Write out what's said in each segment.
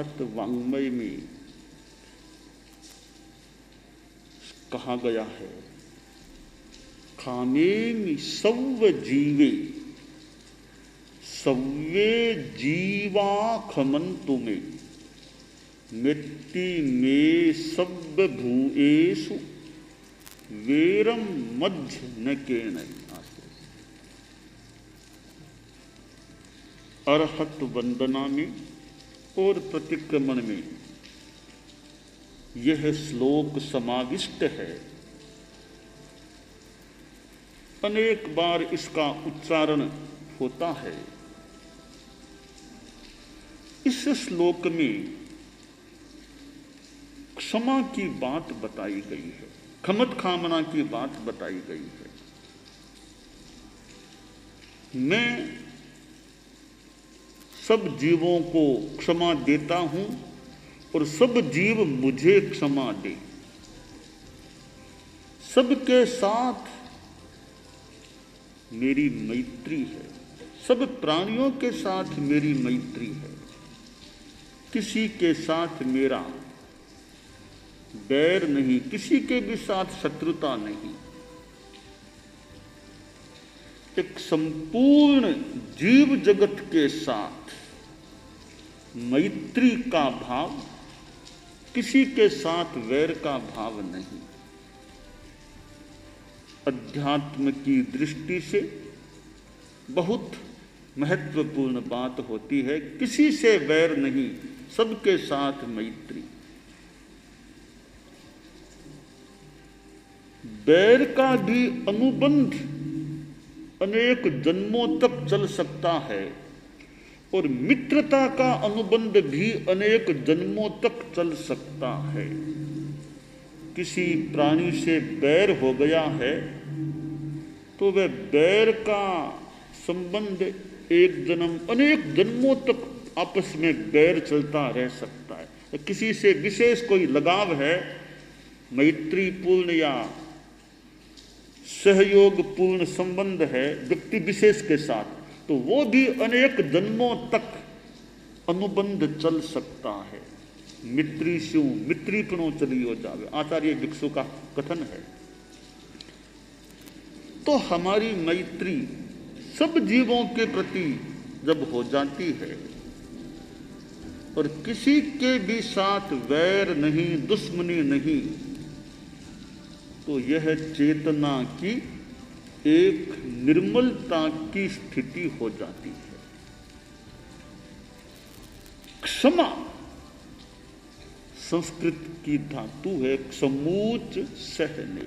अरहत वाङ्मय में कहा गया है, खामेमि सव्व जीवे सव्वे जीवा खमन्तु मे मिट्टी में सव्व भूएषु वेरम मध्य न केनई। अरहत वंदना में और प्रतिक्रमण में यह श्लोक समाविष्ट है। अनेक बार इसका उच्चारण होता है। इस श्लोक में क्षमा की बात बताई गई है, खमत खामना की बात बताई गई है। मैं सब जीवों को क्षमा देता हूं और सब जीव मुझे क्षमा दे। सबके साथ मेरी मैत्री है, सब प्राणियों के साथ मेरी मैत्री है, किसी के साथ मेरा बैर नहीं, किसी के भी साथ शत्रुता नहीं। एक संपूर्ण जीव जगत के साथ मैत्री का भाव, किसी के साथ वैर का भाव नहीं। अध्यात्म की दृष्टि से बहुत महत्वपूर्ण बात होती है, किसी से वैर नहीं, सबके साथ मैत्री। वैर का भी अनुबंध अनेक जन्मों तक चल सकता है और मित्रता का अनुबंध भी अनेक जन्मों तक चल सकता है। किसी प्राणी से बैर हो गया है तो वह बैर का संबंध एक जन्म, अनेक जन्मों तक आपस में बैर चलता रह सकता है। किसी से विशेष कोई लगाव है, मैत्रीपूर्ण या सहयोगपूर्ण संबंध है व्यक्ति विशेष के साथ, तो वो भी अनेक जन्मों तक अनुबंध चल सकता है। मित्री स्यू मित्रीपणो चलियो जावे, आचार्य भिक्षु का कथन है। तो हमारी मैत्री सब जीवों के प्रति जब हो जाती है और किसी के भी साथ वैर नहीं, दुश्मनी नहीं, तो यह चेतना की एक निर्मलता की स्थिति हो जाती है। क्षमा संस्कृत की धातु है क्षमूच सहने।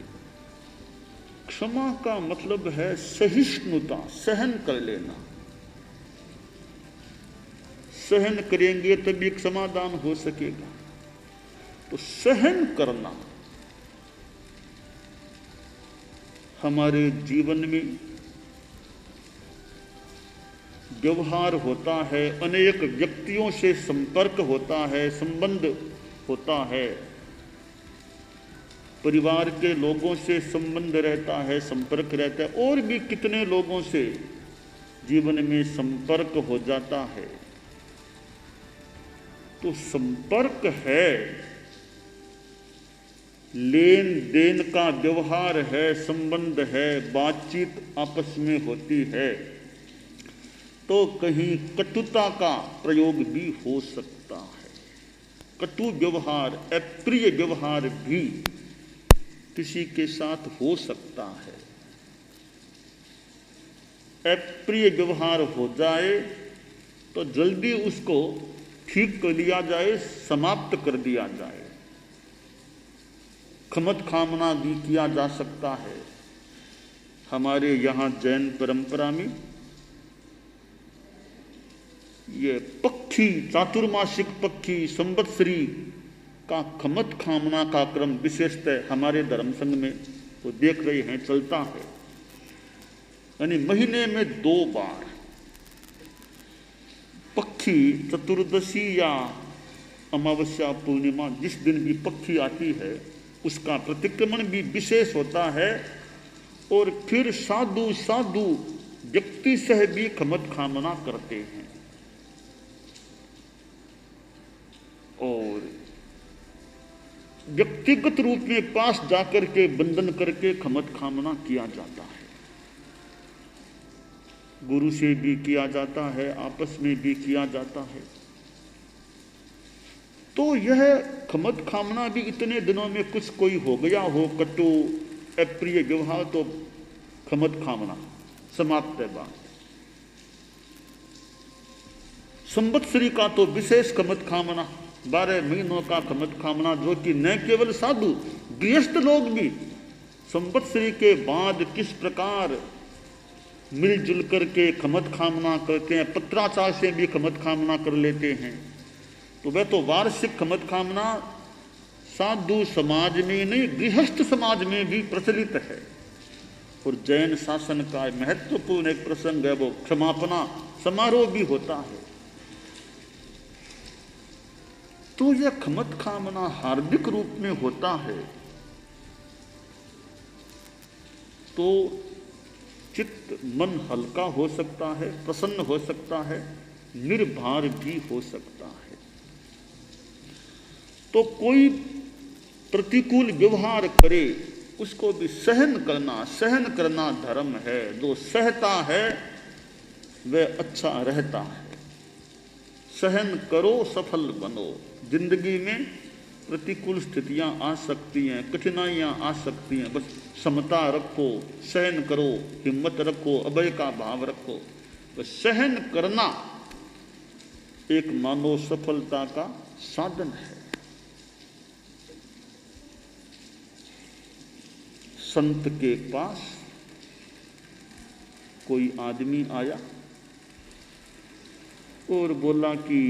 क्षमा का मतलब है सहिष्णुता, सहन कर लेना। सहन करेंगे तभी एक समाधान हो सकेगा। तो सहन करना हमारे जीवन में व्यवहार होता है, अनेक व्यक्तियों से संपर्क होता है, संबंध होता है, परिवार के लोगों से संबंध रहता है, संपर्क रहता है, और भी कितने लोगों से जीवन में संपर्क हो जाता है। तो संपर्क है, लेन देन का व्यवहार है, संबंध है, बातचीत आपस में होती है, तो कहीं कटुता का प्रयोग भी हो सकता है। कटु व्यवहार, अप्रिय व्यवहार भी किसी के साथ हो सकता है। अप्रिय व्यवहार हो जाए तो जल्दी उसको ठीक कर लिया जाए, समाप्त कर दिया जाए। खमत खामना भी किया जा सकता है। हमारे यहाँ जैन परंपरा में ये पक्षी, चातुर्मासिक पक्षी, संवत्सरी का खमत खामना का क्रम विशेषतः हमारे धर्म संघ में वो देख रहे हैं चलता है। यानी महीने में 2 बार पक्षी, चतुर्दशी या अमावस्या पूर्णिमा, जिस दिन भी पक्षी आती है उसका प्रतिक्रमण भी विशेष होता है। और फिर साधु साधु व्यक्ति सह भी खमत खामना करते हैं। व्यक्तिगत रूप में पास जाकर के बंधन करके खमत खामना किया जाता है। गुरु से भी किया जाता है, आपस में भी किया जाता है। तो यह खमत खामना भी इतने दिनों में कुछ कोई हो गया हो कटु अप्रिय व्यवहार, तो खमत खामना समाप्त है बात। संवत्सरी का तो विशेष खमत खामना, 12 महीनों का खमत खामना, जो कि न केवल साधु गृहस्थ लोग भी संवत्सरी के बाद किस प्रकार मिलजुल करके खमत खामना करते हैं, पत्राचार से भी खमत खामना कर लेते हैं। तो वह तो वार्षिक खमत खामना साधु समाज में नहीं, गृहस्थ समाज में भी प्रचलित है। और जैन शासन का महत्वपूर्ण एक प्रसंग है, वो क्षमापना समारोह भी होता है। तो यह खमत खामना हार्दिक रूप में होता है तो चित्त मन हल्का हो सकता है, प्रसन्न हो सकता है, निर्भर भी हो सकता है। तो कोई प्रतिकूल व्यवहार करे उसको भी सहन करना धर्म है। जो सहता है वह अच्छा रहता है। सहन करो, सफल बनो। जिंदगी में प्रतिकूल स्थितियां आ सकती हैं, कठिनाइयां आ सकती हैं, बस समता रखो, सहन करो, हिम्मत रखो, अभय का भाव रखो। बस सहन करना एक मानव सफलता का साधन है। संत के पास कोई आदमी आया और बोला कि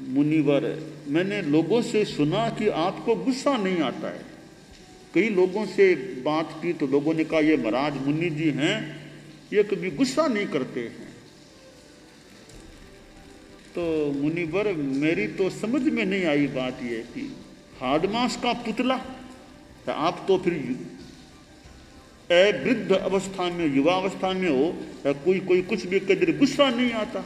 मुनिवर, मैंने लोगों से सुना कि आपको गुस्सा नहीं आता है। कई लोगों से बात की तो लोगों ने कहा ये महाराज मुनि जी हैं, ये कभी गुस्सा नहीं करते हैं। तो मुनिवर, मेरी तो समझ में नहीं आई बात ये कि हाडमास का पुतला, आप तो फिर वृद्ध अवस्था में, युवा अवस्था में हो, कोई कुछ भी कदर गुस्सा नहीं आता,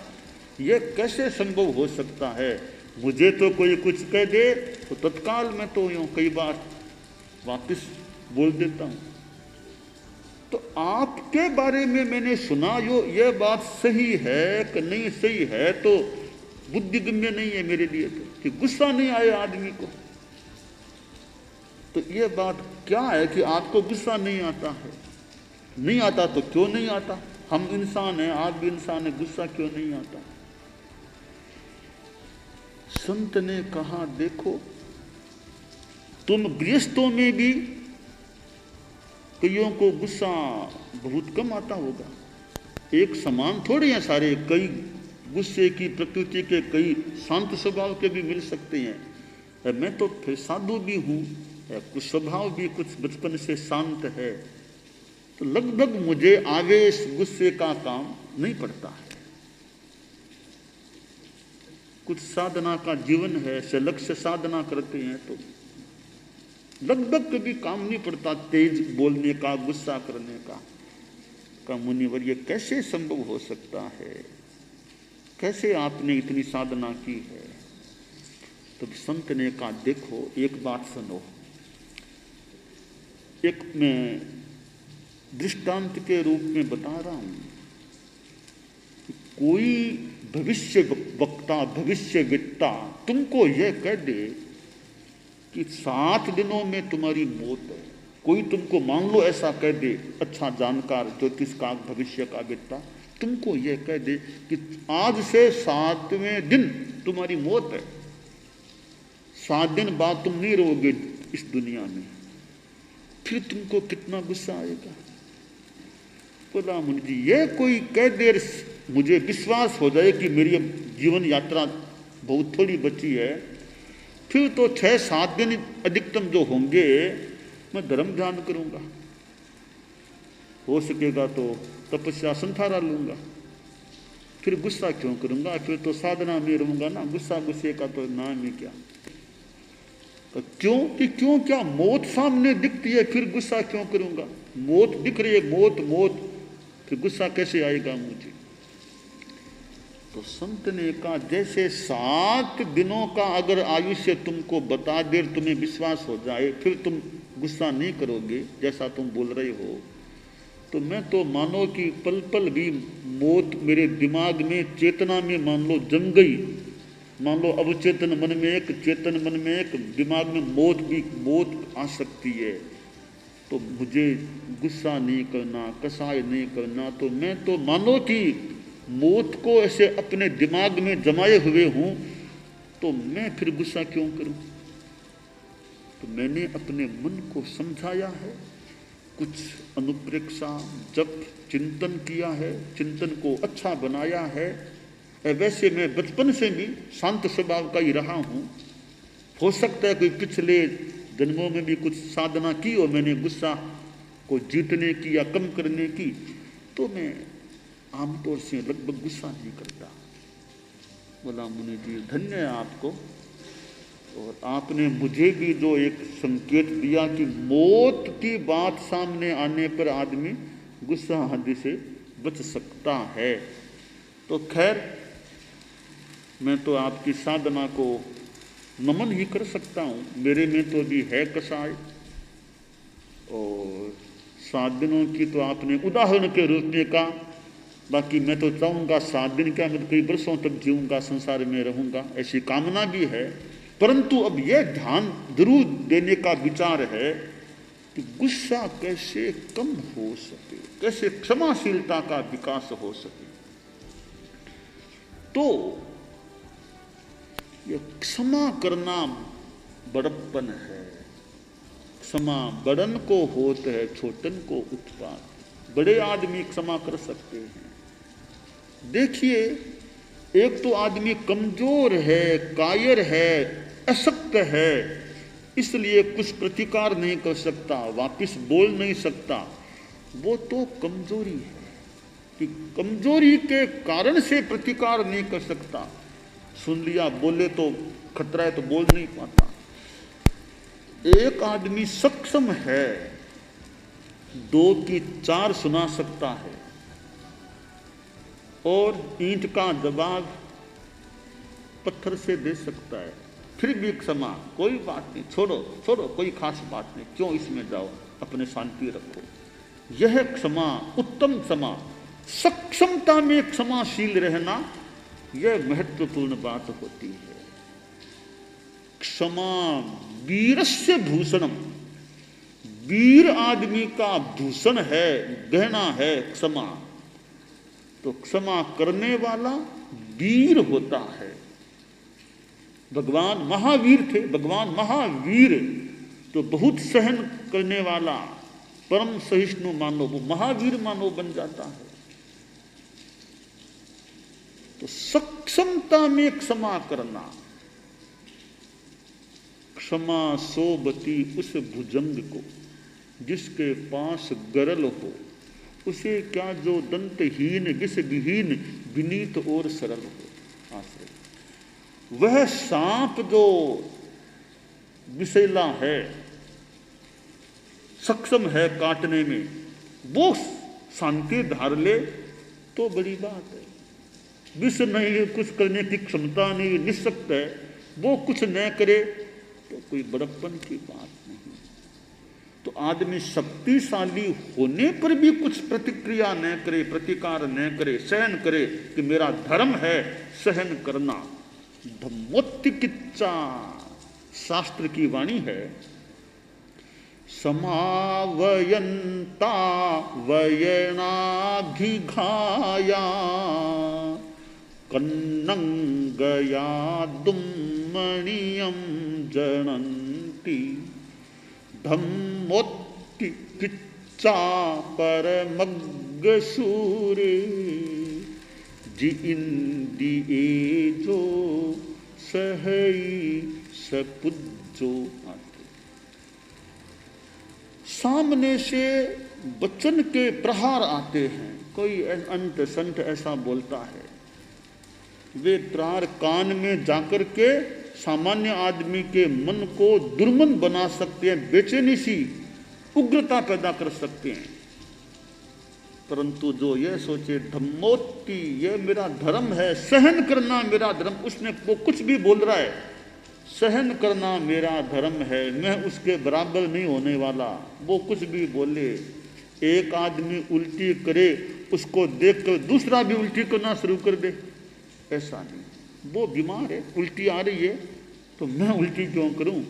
ये कैसे संभव हो सकता है? मुझे तो कोई कुछ कह दे तो तत्काल मैं तो यूं कई बार वापस बोल देता हूं। तो आपके बारे में मैंने सुना, ये बात सही है कि नहीं सही है तो बुद्धिगम्य नहीं है मेरे लिए, तो कि गुस्सा नहीं आए आदमी को। तो ये बात क्या है कि आपको गुस्सा नहीं आता है? नहीं आता तो क्यों नहीं आता? हम इंसान हैं, आप भी इंसान हैं, गुस्सा क्यों नहीं आता? संत ने कहा, देखो तुम गृहस्थों में भी कईयों को गुस्सा बहुत कम आता होगा। एक समान थोड़े हैं सारे, कई गुस्से की प्रकृति के, कई शांत स्वभाव के भी मिल सकते हैं। मैं तो फिर साधु भी हूँ, कुछ स्वभाव भी कुछ बचपन से शांत है, तो लगभग मुझे आवेश गुस्से का काम नहीं पड़ता है। कुछ साधना का जीवन है, से लक्ष्य साधना करते हैं तो लगभग कभी काम नहीं पड़ता तेज बोलने का, गुस्सा करने का। मुनिवर, ये कैसे संभव हो सकता है? कैसे आपने इतनी साधना की है? तो संत ने कहा, देखो एक बात सुनो, एक मैं दृष्टांत के रूप में बता रहा हूं। कोई भविष्य वक्ता, भविष्यवेत्ता तुमको यह कह दे कि 7 दिनों में तुम्हारी मौत है। कोई तुमको मान लो ऐसा कह दे, अच्छा जानकार ज्योतिष का, भविष्य का वेत्ता तुमको यह कह दे कि आज से 7वें दिन तुम्हारी मौत है, 7 दिन बाद तुम नहीं रहोगे इस दुनिया में, फिर तुमको कितना गुस्सा आएगा? बोला, मुनि जी ये कोई कह दे, मुझे विश्वास हो जाए कि मेरी जीवन यात्रा बहुत थोड़ी बची है, फिर तो 6-7 दिन अधिकतम जो होंगे मैं धर्म ध्यान करूंगा, हो सकेगा तो तपस्या संथारा लूंगा, फिर गुस्सा क्यों करूंगा? फिर तो साधना में रहूंगा ना, गुस्सा गुस्से का तो नाम ही क्या। तो क्यों क्या मौत सामने दिखती है, फिर गुस्सा क्यों करूंगा? मौत दिख रही है, मौत, फिर गुस्सा कैसे आएगा मुझे? तो संत ने कहा जैसे 7 दिनों का अगर आयुष्य तुमको बता दे, तुम्हें विश्वास हो जाए, फिर तुम गुस्सा नहीं करोगे जैसा तुम बोल रहे हो, तो मैं तो मानो कि पल पल भी मौत मेरे दिमाग में, चेतना में मान लो जम गई, मान लो अवचेतन मन में एक, चेतन मन में एक, दिमाग में मौत आ सकती है, तो मुझे गुस्सा नहीं करना, कसाय नहीं करना, तो मैं तो मानो कि मौत को ऐसे अपने दिमाग में जमाए हुए हूं, तो मैं फिर गुस्सा क्यों करूं? तो मैंने अपने मन को समझाया है, कुछ अनुप्रेक्षा जप चिंतन किया है, चिंतन को अच्छा बनाया है। वैसे मैं बचपन से भी शांत स्वभाव का ही रहा हूं, हो सकता है कोई पिछले जन्मों में भी कुछ साधना की और मैंने गुस्सा को जीतने की या कम करने की, तो मैं आमतौर से लगभग गुस्सा नहीं करता। बोला मुनि जी धन्य है आपको, और आपने मुझे भी जो एक संकेत दिया कि मौत की बात सामने आने पर आदमी गुस्सा आदि से बच सकता है। तो खैर मैं तो आपकी साधना को नमन ही कर सकता हूँ, मेरे में तो भी है कसाय। और 7 दिनों की तो आपने उदाहरण के रूप में कहा, बाकी मैं तो चाहूँगा 7 दिन क्या, मैं तो कई वर्षों तक जीऊँगा, संसार में रहूँगा, ऐसी कामना भी है। परंतु अब यह ध्यान जरूर देने का विचार है कि गुस्सा कैसे कम हो सके, कैसे क्षमाशीलता का विकास हो सके। तो यह क्षमा करना बड़प्पन है। क्षमा बड़न को होत है, छोटन को उत्पात। बड़े आदमी क्षमा कर सकते हैं। देखिए, एक तो आदमी कमजोर है, कायर है, अशक्त है, इसलिए कुछ प्रतिकार नहीं कर सकता, वापिस बोल नहीं सकता, वो तो कमजोरी है कि कमजोरी के कारण से प्रतिकार नहीं कर सकता। सुन लिया, बोले तो खतरा है तो बोल नहीं पाता। एक आदमी सक्षम है, 2 की 4 सुना सकता है और ईंट का जवाब पत्थर से दे सकता है, फिर भी क्षमा, कोई बात नहीं, छोड़ो छोड़ो, कोई खास बात नहीं, क्यों इसमें जाओ, अपने शांति रखो। यह क्षमा, उत्तम क्षमा, सक्षमता में क्षमाशील रहना, यह महत्वपूर्ण बात होती है। क्षमा वीरस्य भूषणम, वीर आदमी का भूषण है, गहना है क्षमा। तो क्षमा करने वाला वीर होता है। भगवान महावीर थे, भगवान महावीर तो बहुत सहन करने वाला, परम सहिष्णु मानव, वो महावीर मानव बन जाता है। तो सक्षमता में क्षमा करना, क्षमा सोबती उस भुजंग को जिसके पास गरल हो, उसे क्या जो दंतहीन विष विहीन विनीत और सरल हो आश्रय। वह सांप जो विषैला है, सक्षम है काटने में, वो शांति धार ले तो बड़ी बात है। विष नहीं, कुछ करने की क्षमता नहीं, निःशक्त है, वो कुछ न करे तो कोई बड़प्पन की बात नहीं। तो आदमी शक्तिशाली होने पर भी कुछ प्रतिक्रिया न करे, प्रतिकार न करे, सहन करे कि मेरा धर्म है सहन करना। धम्मोत्तिकिच्चा शास्त्र की वाणी है, समावयन्ता वयनाभिघाया कन्नंगया दुम्मणियं जनन्ति धम्मोत्तिकिच्चा परमग्गसूरे जी इंदिए जो सहई सपुज्जो। सामने से वचन के प्रहार आते हैं, कोई अंत संत ऐसा बोलता है, वे प्रहार कान में जाकर के सामान्य आदमी के मन को दुर्मन बना सकते हैं, बेचैनी सी उग्रता पैदा कर सकते हैं। परंतु जो ये सोचे धम्मोत्ति, ये मेरा धर्म है, सहन करना मेरा धर्म, उसने वो कुछ भी बोल रहा है, सहन करना मेरा धर्म है, मैं उसके बराबर नहीं होने वाला, वो कुछ भी बोले। एक आदमी उल्टी करे, उसको देखकर दूसरा भी उल्टी करना शुरू कर दे, ऐसा नहीं। वो बीमार है, उल्टी आ रही है, तो मैं उल्टी क्यों करूं?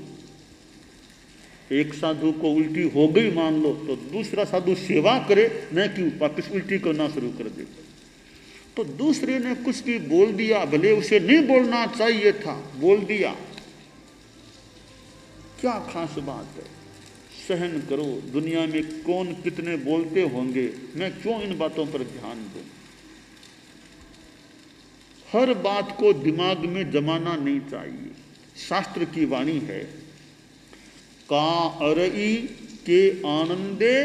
एक साधु को उल्टी हो गई मान लो, तो दूसरा साधु सेवा करे, न कि वापस उल्टी करना शुरू कर दे। तो दूसरे ने कुछ भी बोल दिया, भले उसे नहीं बोलना चाहिए था, बोल दिया, क्या खास बात है? सहन करो, दुनिया में कौन कितने बोलते होंगे, मैं क्यों इन बातों पर ध्यान दूं? हर बात को दिमाग में जमाना नहीं चाहिए। शास्त्र की वाणी है, का अरई के आनंदे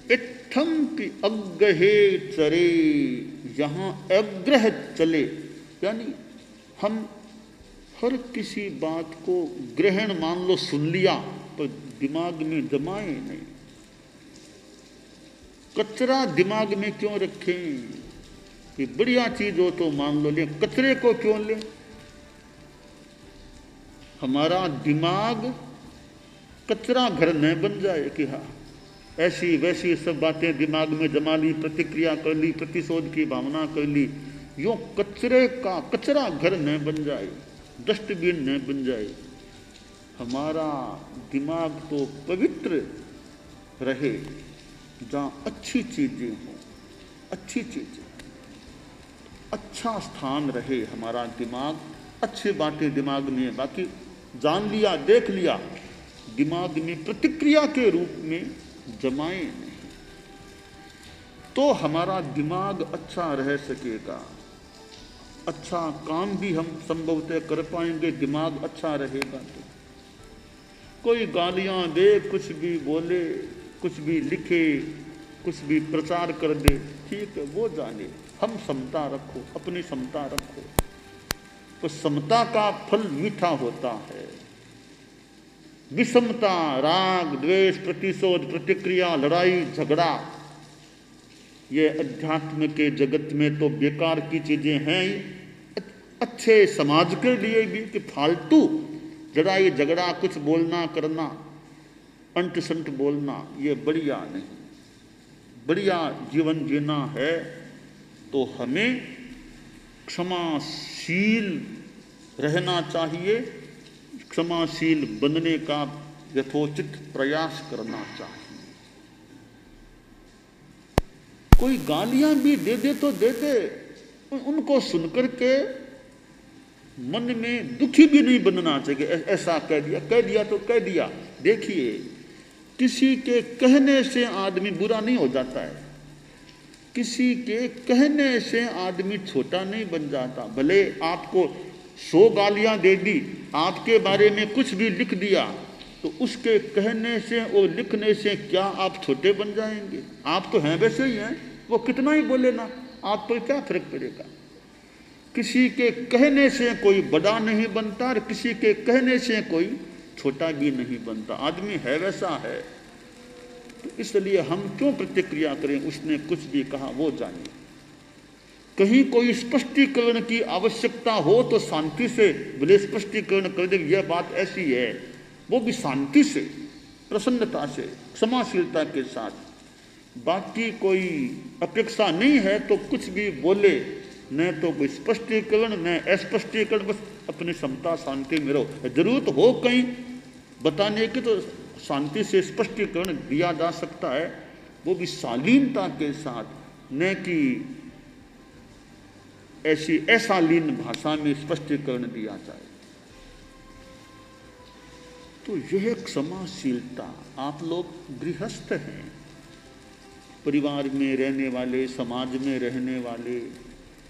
इत्थम की अग्रहे चरे, यहाँ अग्रह चले, यानी हम हर किसी बात को ग्रहण मान लो सुन लिया, पर दिमाग में जमाए नहीं। कचरा दिमाग में क्यों रखें? कि बढ़िया चीज हो तो मान लो, ले कचरे को क्यों ले? हमारा दिमाग कचरा घर न बन जाए कि हाँ ऐसी वैसी सब बातें दिमाग में जमा ली, प्रतिक्रिया कर ली, प्रतिशोध की भावना कर ली, यूं कचरे का कचरा घर न बन जाए, डस्टबिन न बन जाए। हमारा दिमाग तो पवित्र रहे, जहाँ अच्छी चीजें हों, अच्छी चीजें, अच्छा स्थान रहे हमारा दिमाग, अच्छी बातें दिमाग में, बाकी जान लिया, देख लिया, दिमाग में प्रतिक्रिया के रूप में जमाए नहीं, तो हमारा दिमाग अच्छा रह सकेगा, अच्छा काम भी हम संभवतः कर पाएंगे, दिमाग अच्छा रहेगा। तो कोई गालियां दे, कुछ भी बोले, कुछ भी लिखे, कुछ भी प्रचार कर दे, ठीक है, वो जाने, हम समता रखो, अपनी समता रखो। तो समता का फल मीठा होता है। विषमता, राग, द्वेष, प्रतिशोध, प्रतिक्रिया, लड़ाई, झगड़ा, ये अध्यात्म के जगत में तो बेकार की चीजें हैं ही। अच्छे समाज के लिए भी कि फालतू लड़ाई झगड़ा, कुछ बोलना करना, अंट संट बोलना, ये बढ़िया नहीं। बढ़िया जीवन जीना है तो हमें क्षमाशील रहना चाहिए, क्षमाशील बनने का यथोचित प्रयास करना चाहिए। कोई गालियां भी दे दे तो दे दे, उनको सुनकर के मन में दुखी भी नहीं बनना चाहिए। ऐसा कह दिया तो कह दिया। देखिए, किसी के कहने से आदमी बुरा नहीं हो जाता है, किसी के कहने से आदमी छोटा नहीं बन जाता। भले आपको 100 गालियां दे दी, आपके बारे में कुछ भी लिख दिया, तो उसके कहने से और लिखने से क्या आप छोटे बन जाएंगे? आप तो हैं वैसे ही हैं, वो कितना ही बोले ना, आप पर क्या फर्क पड़ेगा? किसी के कहने से कोई बड़ा नहीं बनता और किसी के कहने से कोई छोटा भी नहीं बनता। आदमी है वैसा है, तो इसलिए हम क्यों प्रतिक्रिया करें? उसने कुछ भी कहा वो जानिए। कहीं कोई स्पष्टीकरण की आवश्यकता हो तो शांति से भले स्पष्टीकरण कर दे, यह बात ऐसी है, वो भी शांति से, प्रसन्नता से, क्षमाशीलता के साथ। बाकी कोई अपेक्षा नहीं है तो कुछ भी बोले, न तो कोई स्पष्टीकरण न अस्पष्टीकरण, बस अपनी समता शांति में रहो। जरूरत हो कहीं बताने की तो शांति से स्पष्टीकरण दिया जा सकता है, वो भी शालीनता के साथ, न कि ऐसी अशालीन भाषा में स्पष्टीकरण दिया जाए। तो यह क्षमाशीलता। आप लोग गृहस्थ हैं, परिवार में रहने वाले, समाज में रहने वाले,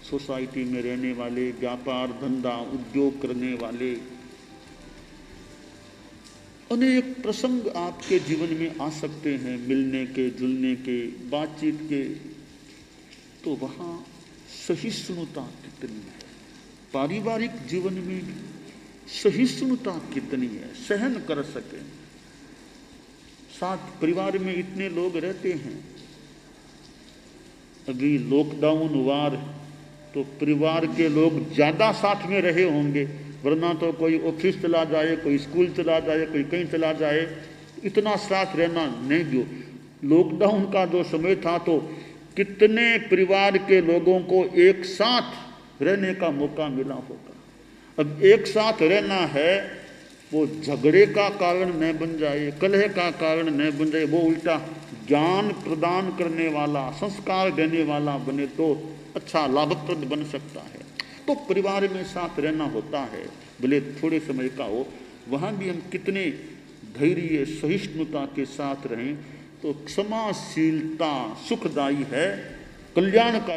सोसाइटी में रहने वाले, व्यापार धंधा उद्योग करने वाले, अनेक प्रसंग आपके जीवन में आ सकते हैं, मिलने के, जुलने के, बातचीत के। तो वहाँ सहिष्णुता कितनी है? पारिवारिक जीवन में भी सहिष्णुता कितनी है? सहन कर सके। साथ परिवार में इतने लोग रहते हैं, अभी लॉकडाउन हुआ तो परिवार के लोग ज़्यादा साथ में रहे होंगे, वरना तो कोई ऑफिस चला जाए, कोई स्कूल चला जाए, कोई कहीं चला जाए, इतना साथ रहना नहीं। जो लॉकडाउन का जो समय था तो कितने परिवार के लोगों को एक साथ रहने का मौका मिला होगा। अब एक साथ रहना है, वो झगड़े का कारण न बन जाए, कलह का कारण न बन जाए, वो उल्टा ज्ञान प्रदान करने वाला, संस्कार देने वाला बने तो अच्छा लाभप्रद बन सकता है। तो परिवार में साथ रहना होता है, भले थोड़े समय का हो, वहाँ भी हम कितने धैर्य सहिष्णुता के साथ रहें तो क्षमाशीलता सुखदायी है, कल्याण का